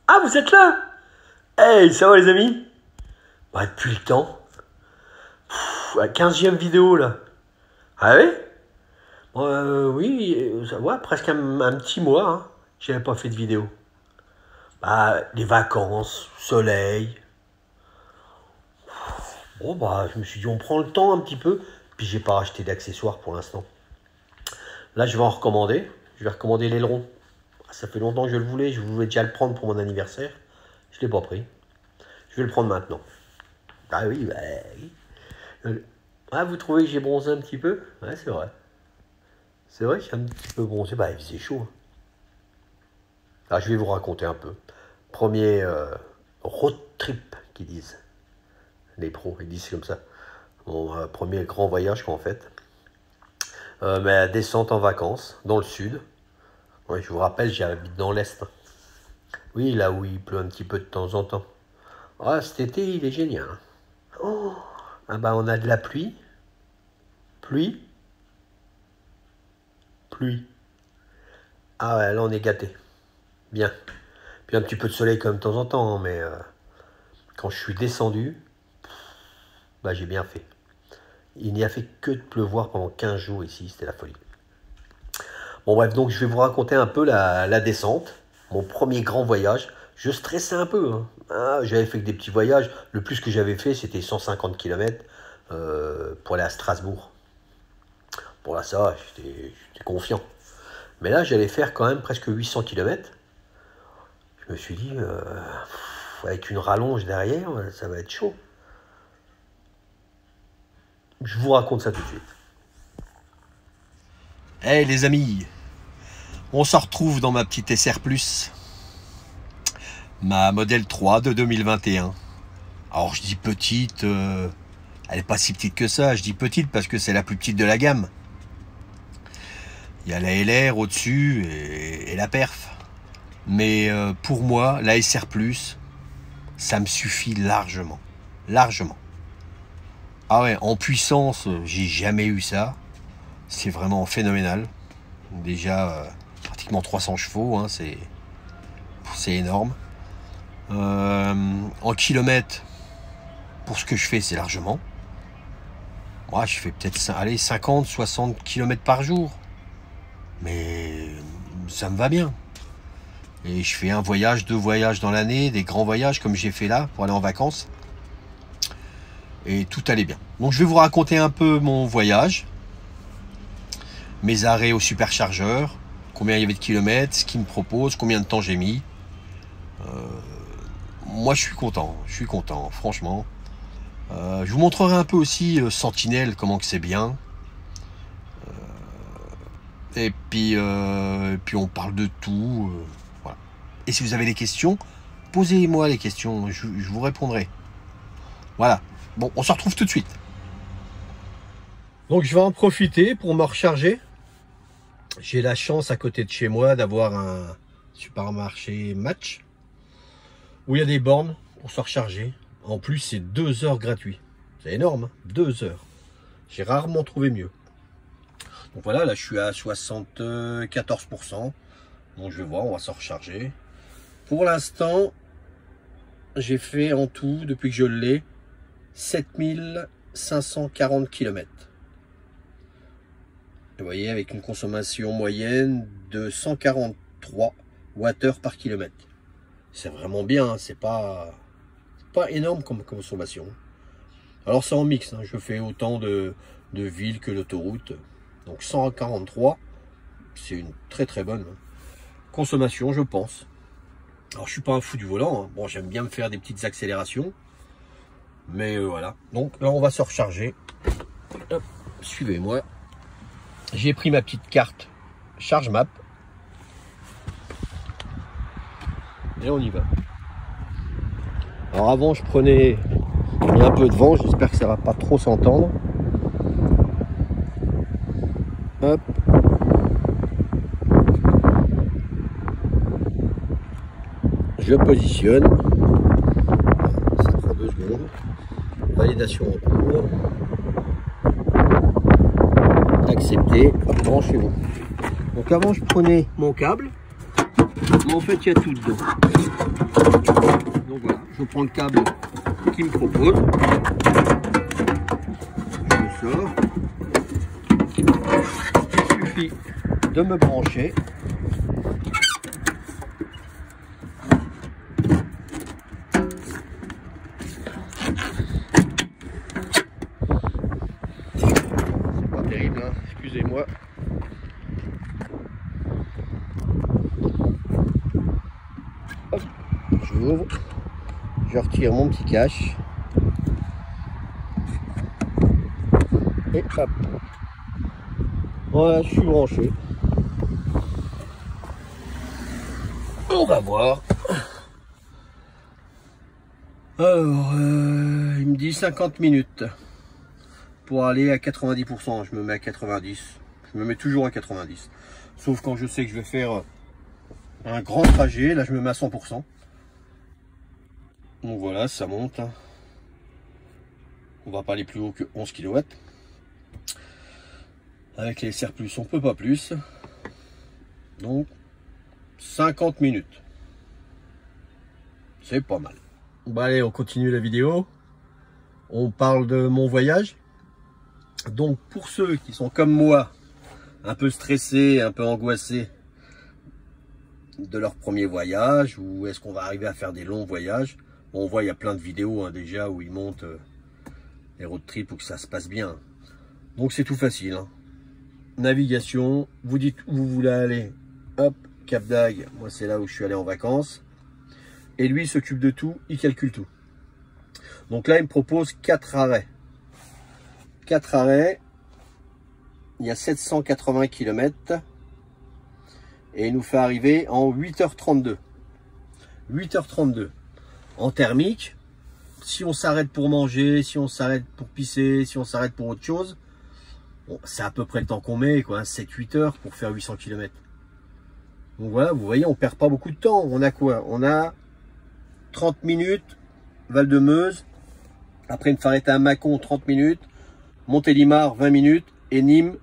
Ah, vous êtes là? Hey, ça va les amis? Bah, depuis le temps. La 15e vidéo là. Ah oui? Oui, ça va, presque un petit mois, hein. J'avais pas fait de vidéo. Bah, les vacances, soleil. Bon, bah, je me suis dit, on prend le temps un petit peu. Puis j'ai pas acheté d'accessoires pour l'instant. Là, je vais en recommander. Je vais recommander l'aileron. Ça fait longtemps que je le voulais. Je voulais déjà le prendre pour mon anniversaire. Je l'ai pas pris. Je vais le prendre maintenant. Ah oui, bah oui. Ah, vous trouvez que j'ai bronzé un petit peu? Ouais, c'est vrai. C'est vrai que j'ai un petit peu bronzé. Bah, il faisait chaud. Ah, je vais vous raconter un peu. Premier road trip, qu'ils disent. Les pros, ils disent comme ça. Mon premier grand voyage qu'en fait. Ma descente en vacances, dans le sud. Ouais, je vous rappelle, j'habite dans l'Est. Oui, là où il pleut un petit peu de temps en temps. Ah, cet été, il est génial. Oh, ah bah, on a de la pluie. Pluie. Pluie. Ah ouais, là, on est gâté. Bien. Puis un petit peu de soleil comme de temps en temps, hein, mais quand je suis descendu, bah, j'ai bien fait. Il n'y a fait que de pleuvoir pendant 15 jours ici, c'était la folie. Bon bref, donc je vais vous raconter un peu la descente, mon premier grand voyage. Je stressais un peu, hein. Ah, j'avais fait que des petits voyages. Le plus que j'avais fait, c'était 150 km pour aller à Strasbourg. Bon là, ça, j'étais confiant. Mais là, j'allais faire quand même presque 800 km. Je me suis dit, avec une rallonge derrière, ça va être chaud. Je vous raconte ça tout de suite. Hey les amis, on se retrouve dans ma petite SR+, ma modèle 3 de 2021. Alors je dis petite, elle n'est pas si petite que ça, je dis petite parce que c'est la plus petite de la gamme. Il y a la LR au-dessus et la perf. Mais pour moi, la SR+, ça me suffit largement. Largement. Ah ouais, en puissance, j'ai jamais eu ça. C'est vraiment phénoménal. Déjà, pratiquement 300 chevaux, hein, c'est énorme. En kilomètres, pour ce que je fais, c'est largement. Moi, je fais peut-être 50, 60 km par jour. Mais ça me va bien. Et je fais un voyage, 2 voyages dans l'année, des grands voyages comme j'ai fait là, pour aller en vacances. Et tout allait bien. Donc je vais vous raconter un peu mon voyage. Mes arrêts au superchargeur, combien il y avait de kilomètres, ce qu'ils me proposent, combien de temps j'ai mis. Moi je suis content, franchement. Je vous montrerai un peu aussi Sentinelle, comment que c'est bien. Et puis on parle de tout. Voilà. Et si vous avez des questions, posez-moi les questions, je vous répondrai. Voilà. Bon, on se retrouve tout de suite. Donc je vais en profiter pour me recharger. J'ai la chance à côté de chez moi d'avoir un supermarché Match où il y a des bornes pour se recharger. En plus, c'est 2 heures gratuit. C'est énorme, hein, 2 heures. J'ai rarement trouvé mieux. Donc voilà, là je suis à 74%. Donc je vais voir, on va se recharger. Pour l'instant, j'ai fait en tout, depuis que je l'ai, 7540 km. Vous voyez, avec une consommation moyenne de 143 Wh par kilomètre. C'est vraiment bien, hein, c'est pas énorme comme consommation. Alors c'est en mix, hein, je fais autant de villes que l'autoroute. Donc 143, c'est une très bonne consommation, je pense. Alors je suis pas un fou du volant, hein. Bon, j'aime bien me faire des petites accélérations. Mais voilà, donc là on va se recharger. Hop, suivez-moi. J'ai pris ma petite carte charge map. Et on y va. Alors avant je prenais un peu de vent, j'espère que ça va pas trop s'entendre. Hop. Je positionne. Ça prend 2 secondes. Validation en cours. Accepter. Branchez-vous. Donc avant je prenais mon câble. Mais en fait il y a tout dedans. Donc voilà, je prends le câble qu'il me propose. Je le sors. Il suffit de me brancher. C'est pas terrible, hein, excusez-moi. J'ouvre, je retire mon petit cache et hop, voilà, je suis branché. On va voir. Alors il me dit 50 minutes pour aller à 90%. Je me mets à 90, je me mets toujours à 90, sauf quand je sais que je vais faire un grand trajet. Là je me mets à 100%. Donc voilà, ça monte. On va pas aller plus haut que 11 kW. Avec les SR+, on peut pas plus. Donc 50 minutes. C'est pas mal. Bon allez, on continue la vidéo. On parle de mon voyage. Donc pour ceux qui sont comme moi, un peu stressés, un peu angoissés de leur premier voyage, ou est-ce qu'on va arriver à faire des longs voyages? On voit, il y a plein de vidéos hein, déjà où ils montent les road trips pour que ça se passe bien. Donc c'est tout facile. Hein. Navigation, vous dites où vous voulez aller. Hop, Cap d'Agde, moi c'est là où je suis allé en vacances. Et lui il s'occupe de tout, il calcule tout. Donc là il me propose 4 arrêts. 4 arrêts. Il y a 780 km. Et il nous fait arriver en 8h32. 8h32. En thermique, si on s'arrête pour manger, si on s'arrête pour pisser, si on s'arrête pour autre chose, bon, c'est à peu près le temps qu'on met, quoi, 7-8 heures pour faire 800 km. Donc voilà, vous voyez, on perd pas beaucoup de temps. On a quoi? On a 30 minutes, Val-de-Meuse, après une s'arrêter à Mâcon, 30 minutes, Montélimar, 20 minutes, et Nîmes,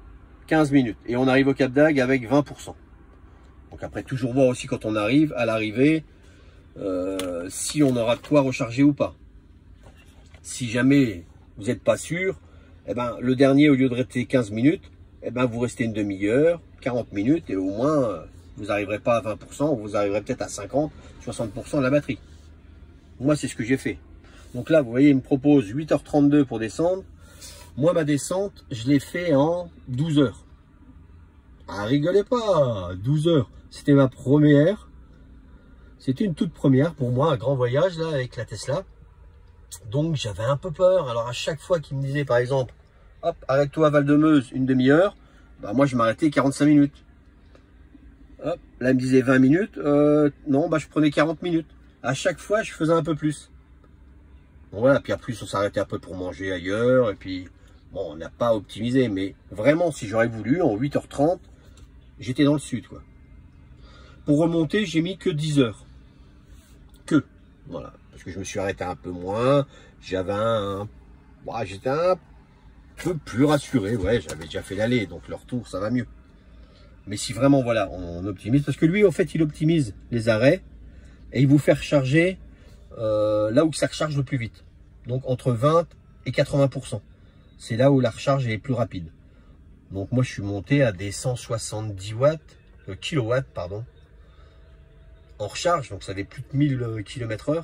15 minutes. Et on arrive au Cap d'Agde avec 20%. Donc après, toujours voir aussi quand on arrive, à l'arrivée, si on aura de quoi recharger ou pas. Si jamais vous n'êtes pas sûr, eh ben, le dernier, au lieu de rester 15 minutes, eh ben, vous restez une demi-heure, 40 minutes, et au moins, vous n'arriverez pas à 20%, vous arriverez peut-être à 50, 60% de la batterie. Moi, c'est ce que j'ai fait. Donc là, vous voyez, il me propose 8h32 pour descendre. Moi, ma descente, je l'ai fait en 12 heures. Ah, rigolez pas, 12 heures. C'était ma première. C'était une toute première pour moi, un grand voyage là avec la Tesla. Donc j'avais un peu peur. Alors à chaque fois qu'il me disait par exemple, hop, arrête-toi à Val-de-Meuse une demi-heure, bah moi je m'arrêtais 45 minutes. Hop, là il me disait 20 minutes, non, bah je prenais 40 minutes. À chaque fois je faisais un peu plus. Bon, voilà, puis après on s'arrêtait un peu pour manger ailleurs. Et puis bon, on n'a pas optimisé, mais vraiment si j'aurais voulu, en 8h30, j'étais dans le sud quoi. Pour remonter, j'ai mis que 10 heures. Que, voilà, parce que je me suis arrêté un peu moins, j'étais un peu plus rassuré, ouais, j'avais déjà fait l'aller, donc le retour, ça va mieux. Mais si vraiment, voilà, on optimise, parce que lui, en fait, il optimise les arrêts, et il vous fait recharger là où ça recharge le plus vite. Donc, entre 20 et 80%. C'est là où la recharge est plus rapide. Donc, moi, je suis monté à des 170 kilowatts, pardon, en recharge, donc ça fait plus de 1000 km/h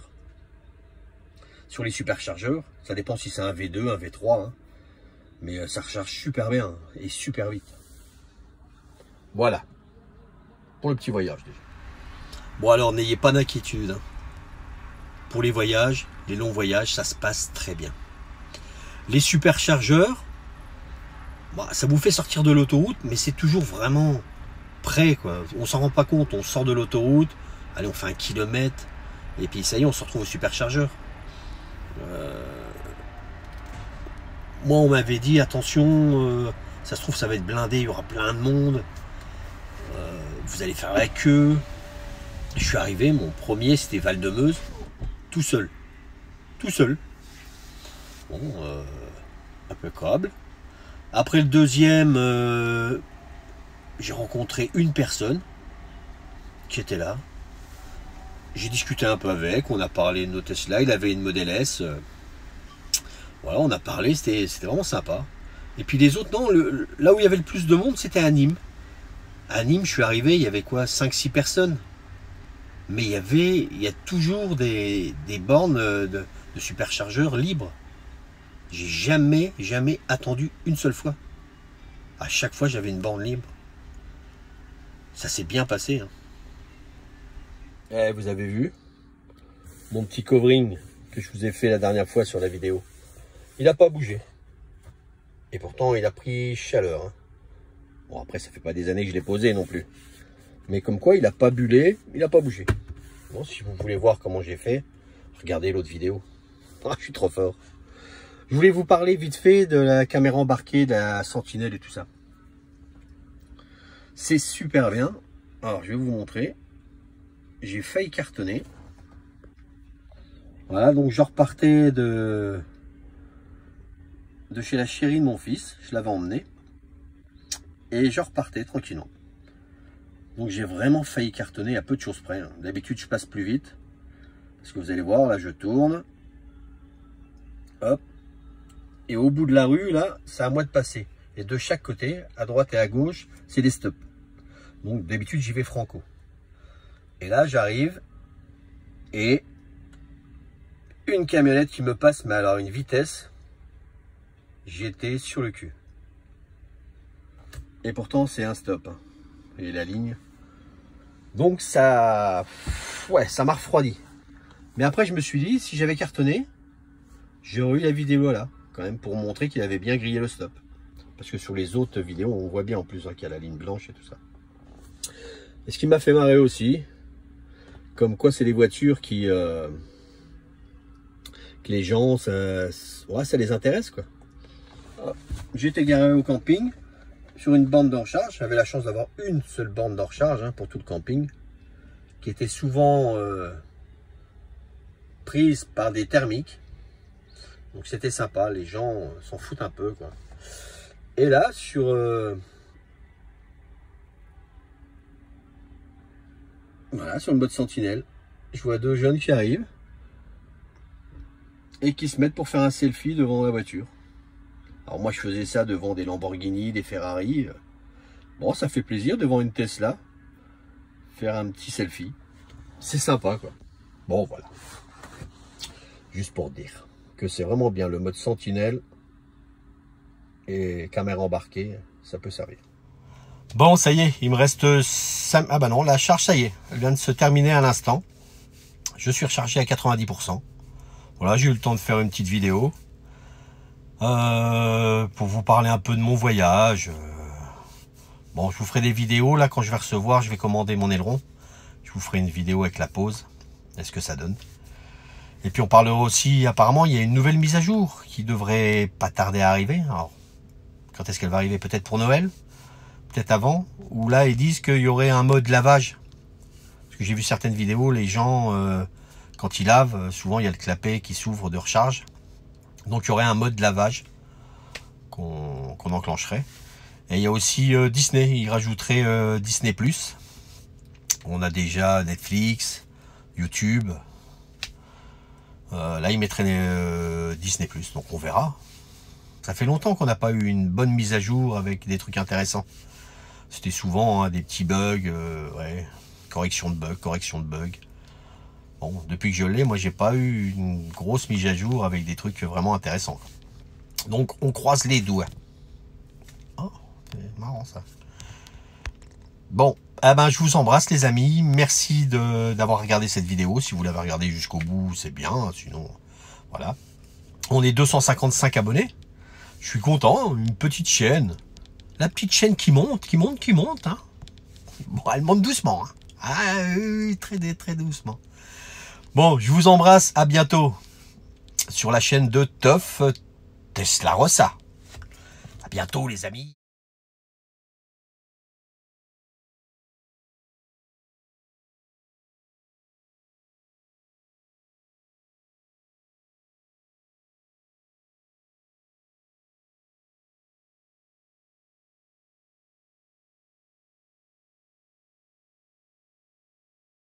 sur les superchargeurs. Ça dépend si c'est un V2, un V3, hein. Mais ça recharge super bien et super vite. Voilà pour le petit voyage déjà. Bon alors n'ayez pas d'inquiétude, hein. Pour les voyages, les longs voyages, ça se passe très bien. Les superchargeurs, bah, ça vous fait sortir de l'autoroute, mais c'est toujours vraiment près, quoi. On s'en rend pas compte, on sort de l'autoroute, allez, on fait 1 kilomètre, et puis ça y est, on se retrouve au superchargeur. Moi, on m'avait dit, attention, ça se trouve, ça va être blindé, il y aura plein de monde, vous allez faire la queue. Je suis arrivé, mon premier, c'était Val-de-Meuse, tout seul. Tout seul. Bon, impeccable. Après le deuxième, j'ai rencontré une personne qui était là. J'ai discuté un peu avec, on a parlé de nos Tesla, il avait une Model S. Voilà, on a parlé, c'était vraiment sympa. Et puis les autres, non, là où il y avait le plus de monde, c'était à Nîmes. À Nîmes, je suis arrivé, il y avait quoi, 5-6 personnes. Mais il y a toujours des bornes de superchargeurs libres. J'ai jamais attendu une seule fois. À chaque fois, j'avais une borne libre. Ça s'est bien passé. Hein. Vous avez vu mon petit covering que je vous ai fait la dernière fois sur la vidéo. Il n'a pas bougé. Et pourtant, il a pris chaleur. Hein. Bon, après, ça fait pas des années que je l'ai posé non plus. Mais comme quoi, il n'a pas bullé, il n'a pas bougé. Bon, si vous voulez voir comment j'ai fait, regardez l'autre vidéo. Ah, je suis trop fort. Je voulais vous parler vite fait de la caméra embarquée, de la Sentinelle et tout ça. C'est super bien. Alors, je vais vous montrer. J'ai failli cartonner. Voilà, donc je repartais de chez la chérie de mon fils. Je l'avais emmené. Et je repartais tranquillement. Donc j'ai vraiment failli cartonner à peu de choses près. D'habitude, je passe plus vite. Parce que vous allez voir, là, je tourne. Hop. Et au bout de la rue, là, c'est à moi de passer. Et de chaque côté, à droite et à gauche, c'est des stops. Donc d'habitude, j'y vais franco. Et là, j'arrive. Et une camionnette qui me passe, mais alors une vitesse. J'étais sur le cul. Et pourtant, c'est un stop. Hein. Et la ligne. Donc ça... Ouais, ça m'a refroidi. Mais après, je me suis dit, si j'avais cartonné, j'aurais eu la vidéo là. Quand même, pour montrer qu'il avait bien grillé le stop. Parce que sur les autres vidéos, on voit bien en plus hein, qu'il y a la ligne blanche et tout ça. Et ce qui m'a fait marrer aussi, comme quoi c'est les voitures qui... que les gens, ouais, ça les intéresse quoi. J'étais garé au camping sur une borne de recharge. J'avais la chance d'avoir une seule borne de recharge hein, pour tout le camping, qui était souvent prise par des thermiques. Donc c'était sympa, les gens s'en foutent un peu quoi. Et là sur voilà, sur le mode Sentinelle, je vois deux jeunes qui arrivent et qui se mettent pour faire un selfie devant la voiture. Alors moi je faisais ça devant des Lamborghini, des Ferrari. Bon, ça fait plaisir devant une Tesla faire un petit selfie. C'est sympa quoi. Bon voilà. Juste pour dire que c'est vraiment bien le mode Sentinelle et caméra embarquée, ça peut servir. Bon, ça y est, il me reste... Ah bah non, la charge, ça y est, elle vient de se terminer à l'instant. Je suis rechargé à 90%. Voilà, j'ai eu le temps de faire une petite vidéo. Pour vous parler un peu de mon voyage. Bon, je vous ferai des vidéos. Là, quand je vais recevoir, je vais commander mon aileron. Je vous ferai une vidéo avec la pause. Est-ce que ça donne? Et puis on parlera aussi, apparemment, il y a une nouvelle mise à jour qui devrait pas tarder à arriver. Alors, quand est-ce qu'elle va arriver? Peut-être pour Noël? Peut-être avant? Ou là, ils disent qu'il y aurait un mode lavage. Parce que j'ai vu certaines vidéos, les gens, quand ils lavent, souvent il y a le clapet qui s'ouvre de recharge. Donc il y aurait un mode lavage qu'on enclencherait. Et il y a aussi Disney, ils rajouteraient Disney+. On a déjà Netflix, YouTube. Là, ils mettraient Disney+, donc on verra. Ça fait longtemps qu'on n'a pas eu une bonne mise à jour avec des trucs intéressants. C'était souvent hein, des petits bugs, ouais, correction de bugs. Bon, depuis que je l'ai, moi, j'ai pas eu une grosse mise à jour avec des trucs vraiment intéressants. Donc, on croise les doigts. Oh, c'est marrant ça. Bon, eh ben, je vous embrasse les amis. Merci d'avoir regardé cette vidéo. Si vous l'avez regardée jusqu'au bout, c'est bien. Sinon, voilà. On est 255 abonnés. Je suis content. Une petite chaîne. La petite chaîne qui monte, qui monte, qui monte. Hein. Bon, elle monte doucement. Hein. Ah oui, très doucement. Bon, je vous embrasse. À bientôt sur la chaîne de Toff Testarossa. À bientôt, les amis.